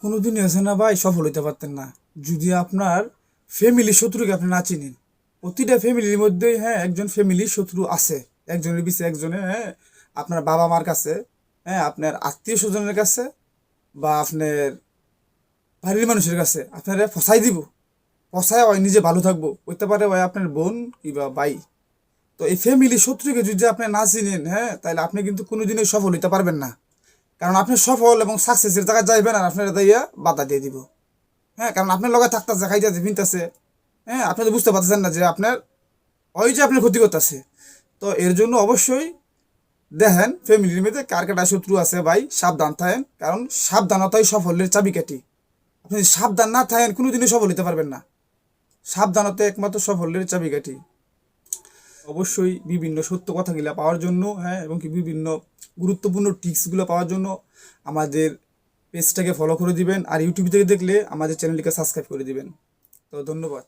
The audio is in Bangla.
কোনোদিনই আছে না ভাই সফল হইতে পারতেন না যদি আপনার ফ্যামিলি শত্রুকে আপনি না চিনেন। প্রতিটা ফ্যামিলির মধ্যেই একজন ফ্যামিলির শত্রু আছে, একজনের পিছিয়ে একজনে। আপনার বাবা মার কাছে, আপনার আত্মীয় স্বজনের কাছে, বা আপনার বাড়ির মানুষের কাছে আপনারা ফসাই দিব। ফসায় ওই নিজে ভালো থাকবো, হইতে পারে ওই আপনার বোন কিংবা ভাই। তো এই ফ্যামিলি শত্রুকে যদি আপনি না চিনেন, তাহলে আপনি কিন্তু কোনোদিনই সফল হইতে পারবেন না। কারণ আপনি সফল এবং সাকসেসের জায়গায় যাইবেন আর আপনারা দাইয়া বাধা দিয়ে দিব। কারণ আপনার লগে থাকতেছে, খাইতেছে, পিনতেছে। আপনি তো বুঝতে পারতেছেন না যে আপনার ওই যে আপনার ক্ষতি করতেছে। তো এর জন্য অবশ্যই দেখেন ফ্যামিলির মধ্যে কার কাটা শত্রু আছে ভাই, সাবধান থাকেন। কারণ সাবধানতাই সাফল্যের চাবিকাঠি। আপনি যদি সাবধান না থাকেন কোনোদিনই সফল হতে পারবেন না। সাবধানতা একমাত্র সাফল্যের চাবিকাঠি। অবশ্যই বিভিন্ন সত্য কথাগুলো পাওয়ার জন্য, এবং কি বিভিন্ন গুরুত্বপূর্ণ টিপসগুলো পাওয়ার জন্য আমাদের পেজটাকে ফলো করে দিবেন। আর ইউটিউব থেকে দেখলে আমাদের চ্যানেলটিকে সাবস্ক্রাইব করে দিবেন। তো ধন্যবাদ।